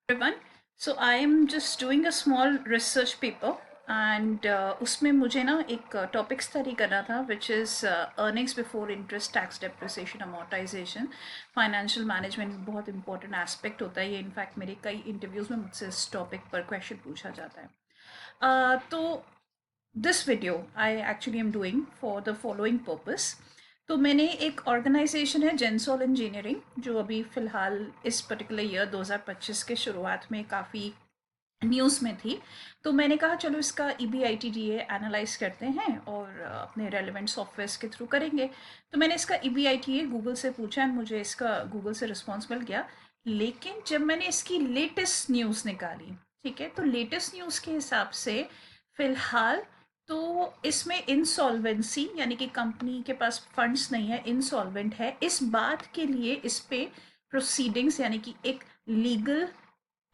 Everyone. So I am just doing a small research paper and उसमें मुझे ना एक टॉपिक स्टडी करना था which is earnings before interest tax depreciation amortisation financial management बहुत important aspect होता है ये इनफैक्ट मेरे कई इंटरव्यूज़ में मुझसे इस टॉपिक पर क्वेश्चन पूछा जाता है तो this video I actually am doing for the following purpose. तो मैंने एक ऑर्गेनाइजेशन है जेंसॉल इंजीनियरिंग जो अभी फ़िलहाल इस पर्टिकुलर ईयर 2025 के शुरुआत में काफ़ी न्यूज़ में थी। तो मैंने कहा चलो इसका EBITDA एनालाइज करते हैं और अपने रेलिवेंट सॉफ्टवेयर्स के थ्रू करेंगे। तो मैंने इसका EBITA गूगल से पूछा एंड मुझे इसका गूगल से रिस्पॉन्स मिल गया। लेकिन जब मैंने इसकी लेटेस्ट न्यूज़ निकाली, ठीक है, तो लेटेस्ट न्यूज़ के हिसाब से फ़िलहाल तो इसमें इंसॉल्वेंसी यानी कि कंपनी के पास फंड्स नहीं है, इंसॉल्वेंट है। इस बात के लिए इस पे प्रोसीडिंग्स यानी कि एक लीगल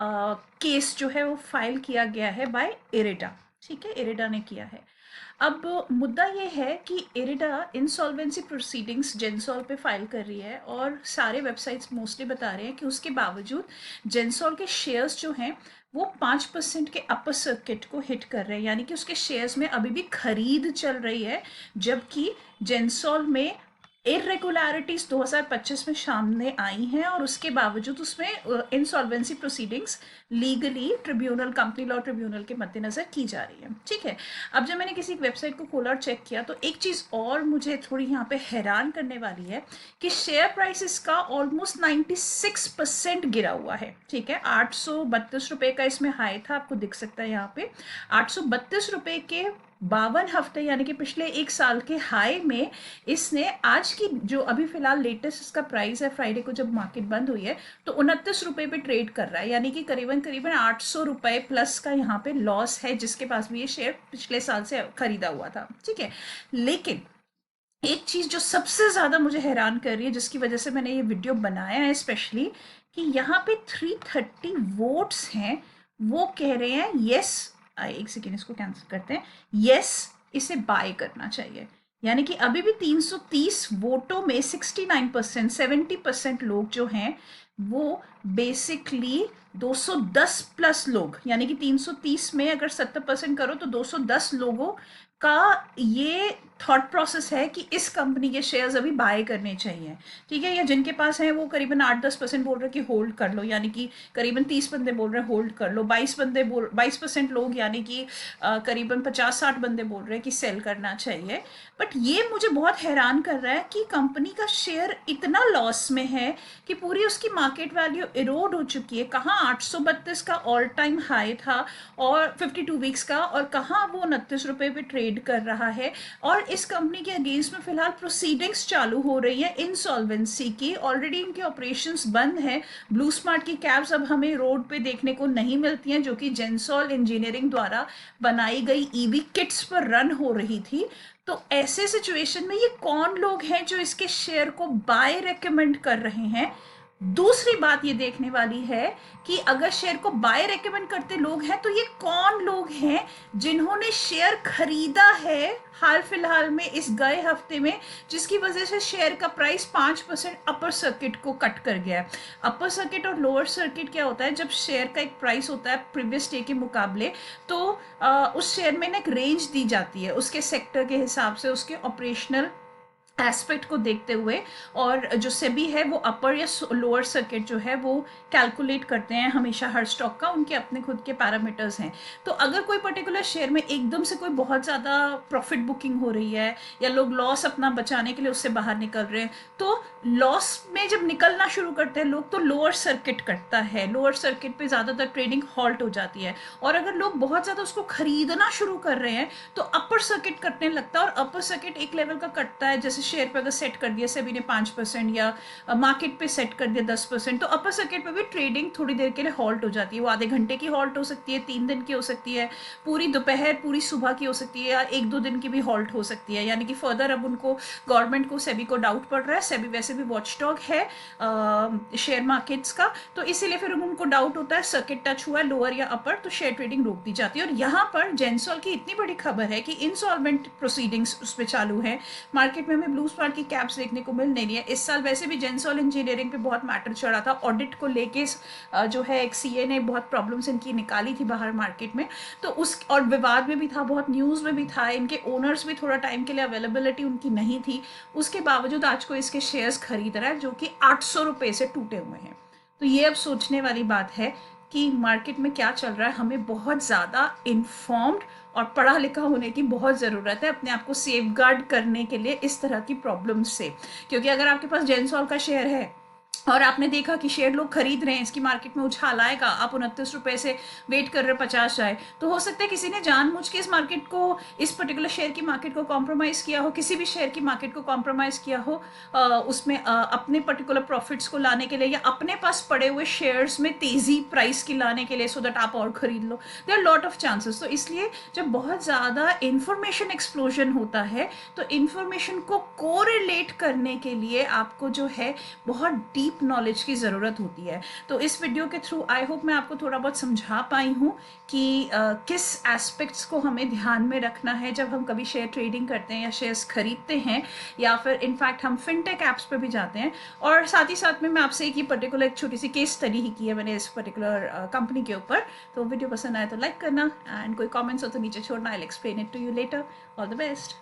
केस जो है वो फाइल किया गया है बाय इरिडा। ठीक है, इरिडा ने किया है। अब मुद्दा ये है कि इरिडा इंसॉल्वेंसी प्रोसीडिंग्स जेंसॉल पे फाइल कर रही है और सारे वेबसाइट्स मोस्टली बता रहे हैं कि उसके बावजूद जेंसॉल के शेयर्स जो हैं वो 5% के अपर सर्किट को हिट कर रहे हैं, यानी कि उसके शेयर्स में अभी भी खरीद चल रही है, जबकि जेंसॉल में इरेगुलरिटीज 2025 में सामने आई हैं और उसके बावजूद उसमें insolvency proceedings legally tribunal, company law tribunal के मद्देनजर की जा रही है। ठीक है, अब जब मैंने किसी वेबसाइट को खोला और चेक किया तो एक चीज़ और मुझे थोड़ी यहाँ पे हैरान करने वाली है कि शेयर प्राइस का ऑलमोस्ट 96% गिरा हुआ है। ठीक है, 832 रुपये का इसमें हाई था, आपको दिख सकता है यहाँ पे 832 रुपये के 52 हफ्ते यानी कि पिछले एक साल के हाई में इसने आज की जो अभी फिलहाल लेटेस्ट इसका प्राइस है, फ्राइडे को जब मार्केट बंद हुई है तो 29 रुपये पे ट्रेड कर रहा है, यानी कि करीबन करीबन 800 रुपये प्लस का यहाँ पे लॉस है जिसके पास भी ये शेयर पिछले साल से खरीदा हुआ था। ठीक है, लेकिन एक चीज जो सबसे ज्यादा मुझे हैरान कर रही है, जिसकी वजह से मैंने ये वीडियो बनाया है स्पेशली, कि यहाँ पे 330 वोट्स हैं, वो कह रहे हैं यस, एक सेकेंड इसको कैंसिल करते हैं, यस इसे बाय करना चाहिए। यानी कि अभी भी 330 वोटों में 69%, 70% लोग जो हैं वो बेसिकली 210 प्लस लोग, यानी कि 330 में अगर 70% करो तो 210 लोगों का ये थॉट प्रोसेस है कि इस कंपनी के शेयर्स अभी बाय करने चाहिए। ठीक है, या जिनके पास हैं वो करीबन 8-10% बोल रहे हैं कि होल्ड कर लो, यानी कि करीबन 30 बंदे बोल रहे हैं होल्ड कर लो, 22% लोग यानी कि करीबन 50-60 बंदे बोल रहे हैं कि सेल करना चाहिए। बट ये मुझे बहुत हैरान कर रहा है कि कंपनी का शेयर इतना लॉस में है कि पूरी उसकी मार्केट वैल्यू इरोड हो चुकी है। कहाँ 832 का ऑल टाइम हाई था और 52 वीक्स का, और कहाँ वो 29 रुपये पे ट्रेड कर रहा है। और इस कंपनी के अगेंस्ट में फिलहाल प्रोसीडिंग्स चालू हो रही है इंसॉल्वेंसी की, ऑलरेडी इनके ऑपरेशंस बंद हैं। ब्लू स्मार्ट की कैब्स अब हमें रोड पे देखने को नहीं मिलती हैं, जो कि जेंसॉल इंजीनियरिंग द्वारा बनाई गई ईवी किट्स पर रन हो रही थी। तो ऐसे सिचुएशन में ये कौन लोग हैं जो इसके शेयर को बाय रेकमेंड कर रहे हैं। दूसरी बात ये देखने वाली है कि अगर शेयर को बाय रेकमेंड करते लोग हैं तो ये कौन लोग हैं जिन्होंने शेयर खरीदा है हाल फिलहाल में इस गए हफ्ते में, जिसकी वजह से शेयर का प्राइस 5% अपर सर्किट को कट कर गया है। अपर सर्किट और लोअर सर्किट क्या होता है, जब शेयर का एक प्राइस होता है प्रीवियस डे के मुकाबले तो उस शेयर में ना एक रेंज दी जाती है उसके सेक्टर के हिसाब से, उसके ऑपरेशनल एस्पेक्ट को देखते हुए, और जो सेबी है वो अपर या लोअर सर्किट जो है वो कैलकुलेट करते हैं हमेशा हर स्टॉक का, उनके अपने खुद के पैरामीटर्स हैं। तो अगर कोई पर्टिकुलर शेयर में एकदम से कोई बहुत ज़्यादा प्रॉफिट बुकिंग हो रही है या लोग लॉस अपना बचाने के लिए उससे बाहर निकल रहे हैं, तो लॉस में जब निकलना शुरू करते हैं लोग तो लोअर सर्किट कटता है, लोअर सर्किट पे ज़्यादातर ट्रेडिंग हॉल्ट हो जाती है। और अगर लोग बहुत ज़्यादा उसको खरीदना शुरू कर रहे हैं तो अपर सर्किट कटने लगता है, और अपर सर्किट एक लेवल का कटता है, जैसे शेयर पे अगर सेट कर दिया सेबी ने 5% या मार्केट पे सेट कर दिया 10%, तो अपर सर्किट पे भी ट्रेडिंग थोड़ी देर के लिए हॉल्ट हो जाती है। वो आधे घंटे की हॉल्ट हो सकती है, 3 दिन की हो सकती है, पूरी दोपहर पूरी सुबह की हो सकती है, या 1-2 दिन की भी हॉल्ट हो सकती है। यानी कि फर्दर अब उनको गवर्नमेंट को सेबी को डाउट पड़ रहा है, सेबी वैसे भी वॉचडॉग है शेयर मार्केट्स का, तो इसीलिए फिर उनको डाउट होता है सर्किट टच हुआ है लोअर या अपर तो शेयर ट्रेडिंग रोक दी जाती है। और यहाँ पर जेंसॉल की इतनी बड़ी खबर है कि इंसॉल्वेंट प्रोसीडिंग्स उस पर चालू है, मार्केट में हमें ब्लू स्मार्ट की कैप्स देखने को मिल नहीं रही है। इस साल वैसे भी जेंसॉल इंजीनियरिंग पे बहुत मैटर चढ़ा था, ऑडिट को लेके जो है एक सीए ने बहुत प्रॉब्लम्स इनकी निकाली थी बाहर मार्केट में, तो उस और विवाद में भी था, बहुत न्यूज़ में भी था, इनके ओनर्स भी थोड़ा टाइम के लिए अवेलेबिलिटी उनकी नहीं थी, उसके बावजूद आज को इसके शेयर्स खरीद रहा है जो कि 800 रुपये से टूटे हुए हैं। तो ये अब सोचने वाली बात है कि मार्केट में क्या चल रहा है, हमें बहुत ज़्यादा इन्फॉर्म्ड और पढ़ा लिखा होने की बहुत ज़रूरत है अपने आप को सेफ गार्ड करने के लिए इस तरह की प्रॉब्लम्स से। क्योंकि अगर आपके पास जेंसॉल का शेयर है और आपने देखा कि शेयर लोग खरीद रहे हैं, इसकी मार्केट में उछाल आएगा, आप 29 रुपये से वेट कर रहे हो 50 जाए, तो हो सकता है किसी ने जानबूझ के इस मार्केट को, इस पर्टिकुलर शेयर की मार्केट को कॉम्प्रोमाइज़ किया हो, किसी भी शेयर की मार्केट को कॉम्प्रोमाइज़ किया हो उसमें अपने पर्टिकुलर प्रॉफिट्स को लाने के लिए, या अपने पास पड़े हुए शेयर्स में तेज़ी प्राइस की लाने के लिए, सो दैट आप और खरीद लो। There are lot of chances. तो इसलिए जब बहुत ज़्यादा इंफॉर्मेशन एक्सप्लोजन होता है तो इंफॉर्मेशन को कोरिलेट करने के लिए आपको जो है बहुत डीप नॉलेज की ज़रूरत होती है। तो इस वीडियो के थ्रू आई होप मैं आपको थोड़ा बहुत समझा पाई हूँ कि किस एस्पेक्ट्स को हमें ध्यान में रखना है जब हम कभी शेयर ट्रेडिंग करते हैं या शेयर्स खरीदते हैं, या फिर इनफैक्ट हम फिनटेक ऐप्स पे भी जाते हैं। और साथ ही साथ में मैं आपसे एक पर्टिकुलर एक छोटी सी केस स्टडी ही की है मैंने इस पर्टिकुलर कंपनी के ऊपर। तो वीडियो पसंद आए तो लाइक करना, एंड कोई कॉमेंट्स हो तो नीचे छोड़ना, I will explain it to you later. All the best.